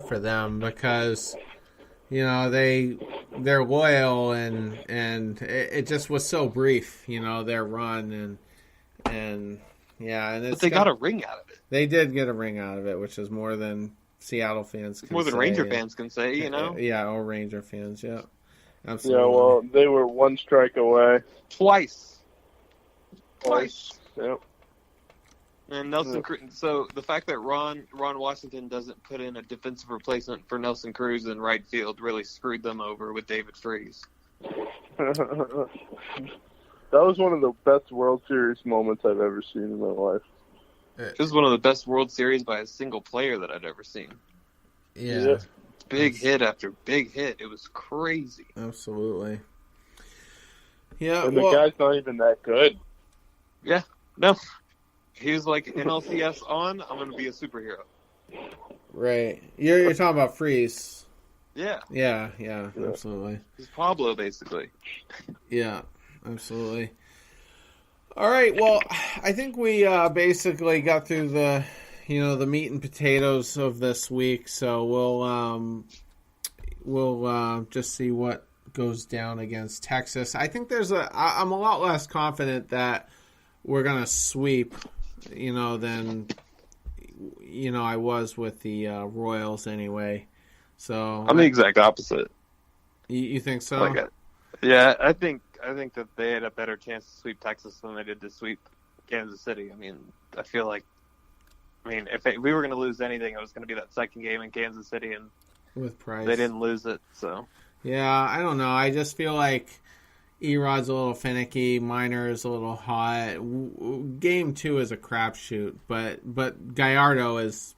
for them because they're loyal and it just was so brief, their run and but they got a ring out of it. They did get a ring out of it, which is more than Seattle fans can say. More than Ranger fans can say, Yeah, or Ranger fans, yeah. Absolutely. Yeah, well, they were one strike away. Twice. Yep. And Nelson Cruz, so the fact that Ron Washington doesn't put in a defensive replacement for Nelson Cruz in right field really screwed them over with David Freese. That was one of the best World Series moments I've ever seen in my life. This is one of the best World Series by a single player that I'd ever seen. Yeah. Big hit after big hit. It was crazy. Absolutely. Yeah, and the guy's not even that good. Yeah, no. He was like, NLCS on, I'm going to be a superhero. Right. You're talking about Freese. Yeah. Yeah, absolutely. He's Pablo, basically. Yeah, absolutely. All right, well, I think we basically got through the meat and potatoes of this week, so we'll just see what goes down against Texas. I think I'm a lot less confident that we're going to sweep, than, I was with the Royals anyway. So I'm the exact opposite. You think so? Yeah, I think that they had a better chance to sweep Texas than they did to sweep Kansas City. I mean, I feel like, if we were going to lose anything, it was going to be that second game in Kansas City, and with Price, they didn't lose it. So yeah, I don't know. I just feel like Erod's a little finicky, Minor is a little hot. Game 2 is a crapshoot, but Gallardo is,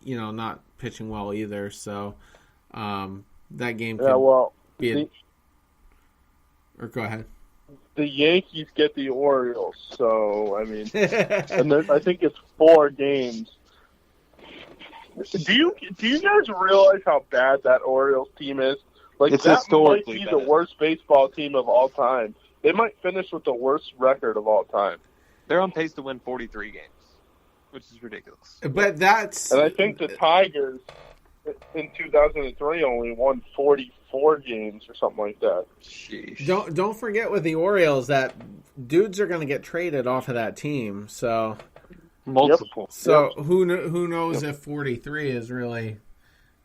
not pitching well either. So that game could be or go ahead. The Yankees get the Orioles, so I mean, and I think it's 4 games. Do you guys realize how bad that Orioles team is? Like, it's that might be bad. The worst baseball team of all time. They might finish with the worst record of all time. They're on pace to win 43 games, which is ridiculous. But that's... And I think the Tigers in 2003 only won 44 games or something like that. Sheesh. Don't forget with the Orioles that dudes are going to get traded off of that team. So multiple. Yep. So who knows if 43 is really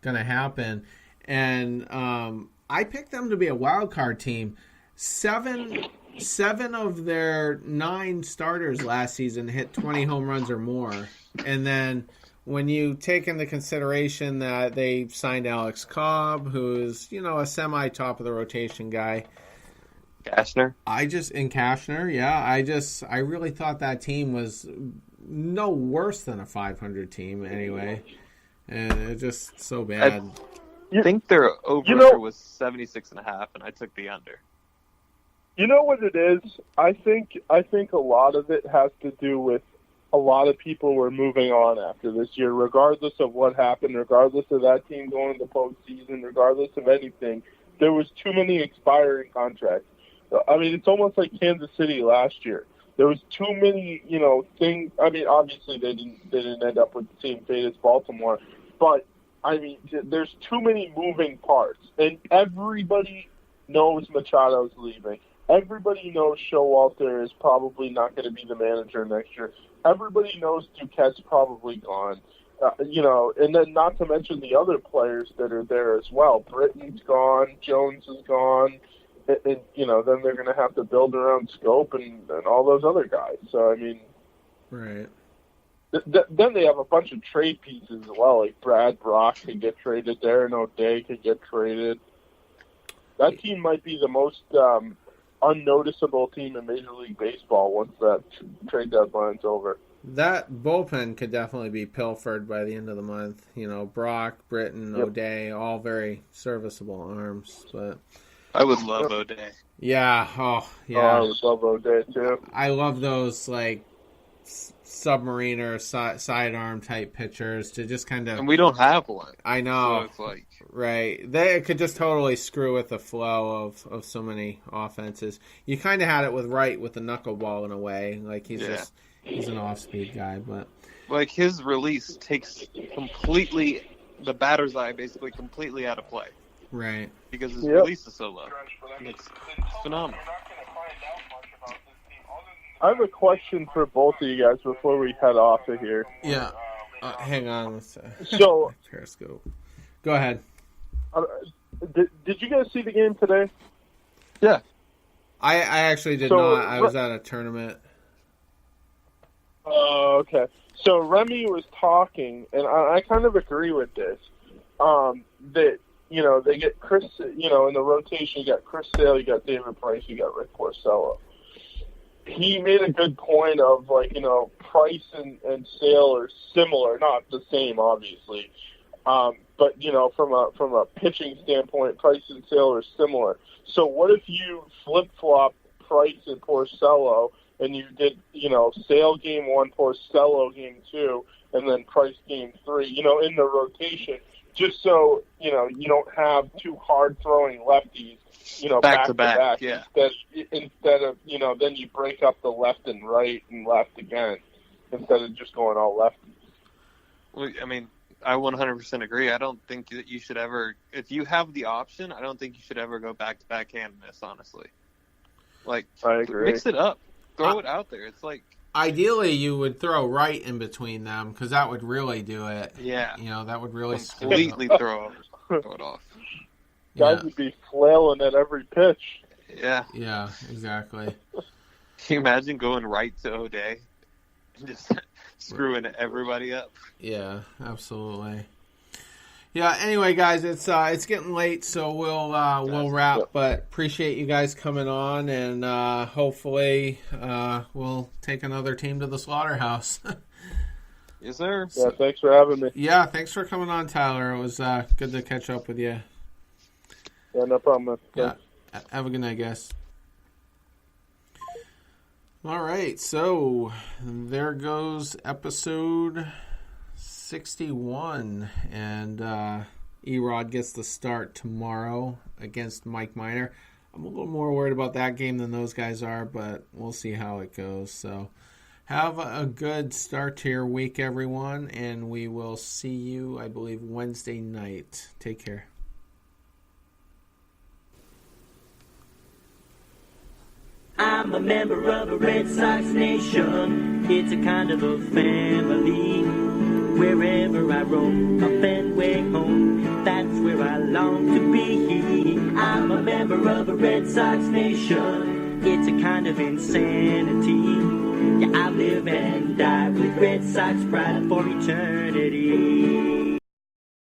going to happen? And I picked them to be a wild card team. Seven of their 9 starters last season hit 20 home runs or more. And then when you take into consideration that they signed Alex Cobb, who's, a semi-top of the rotation guy. Cashner? I really thought that team was no worse than a 500 team anyway. And it's just so bad. I think their over was 76.5, and I took the under. You know what it is? I think a lot of it has to do with a lot of people were moving on after this year, regardless of what happened, regardless of that team going to the postseason, regardless of anything. There was too many expiring contracts. I mean, it's almost like Kansas City last year. There was too many, things. I mean, obviously they didn't end up with the same fate as Baltimore, but I mean, there's too many moving parts, and everybody knows Machado's leaving. Everybody knows Showalter is probably not going to be the manager next year. Everybody knows Duquette's probably gone. And then not to mention the other players that are there as well. Britton's gone, Jones is gone, and then they're going to have to build around Scope and all those other guys. So, I mean... Right. Then they have a bunch of trade pieces as well, like Brad Brock could get traded there, and O'Day could get traded. That team might be the most unnoticeable team in Major League Baseball once that trade deadline's over. That bullpen could definitely be pilfered by the end of the month. Brock, Britton, O'Day, all very serviceable arms. But I would love O'Day. Yeah. Oh, I would love O'Day, too. I love those, submariner sidearm type pitchers to just kind of... And we don't have one. I know. So it's like... Right. They could just totally screw with the flow of so many offenses. You kind of had it with Wright with the knuckleball in a way. Like, he's an off-speed guy, but... Like, his release takes completely the batter's eye basically completely out of play. Right. Because his release is so low. It's phenomenal. I have a question for both of you guys before we head off of here. Yeah. Hang on. Let's, So, Periscope. Go ahead. Did you guys see the game today? Yeah. I actually did not. I was at a tournament. Oh, okay. So Remy was talking, and I kind of agree with this. That, they get Chris, in the rotation, you got Chris Sale, you got David Price, you got Rick Porcello. He made a good point of, Price and Sale are similar, not the same, obviously. But, from a pitching standpoint, Price and Sale are similar. So what if you flip-flop Price and Porcello, and you did, Sale game 1, Porcello game 2, and then Price game 3, in the rotation, just so, you don't have two hard-throwing lefties, back to back. Yeah. Instead of, then you break up the left and right and left again, instead of just going all lefties. Well, I mean, I 100% agree. I don't think that you should ever, if you have the option, I don't think you should ever go back-to-back hand miss, honestly. I agree. Mix it up. Throw it out there. It's like... Ideally, you would throw right in between them, because that would really do it. Yeah. That would really... Completely throw it off. Guys would be flailing at every pitch. Yeah. Yeah, exactly. Can you imagine going right to O'Day and just screwing everybody up? Yeah, absolutely. Yeah. Anyway, guys, it's getting late, so we'll wrap. Yep. But appreciate you guys coming on, and hopefully we'll take another team to the slaughterhouse. Yes, sir. Yeah. Thanks for having me. Yeah. Thanks for coming on, Tyler. It was good to catch up with you. Yeah, no problem. Yeah. Have a good night, guys. All right, so there goes episode 61, and Erod gets the start tomorrow against Mike Miner. I'm a little more worried about that game than those guys are, but we'll see how it goes. So have a good start to your week, everyone, and we will see you, I believe, Wednesday night. Take care. I'm a member of a Red Sox nation. It's a kind of a family. Wherever I roam, a Fenway home, that's where I long to be. I'm a member of a Red Sox nation. It's a kind of insanity. Yeah, I live and die with Red Sox pride for eternity.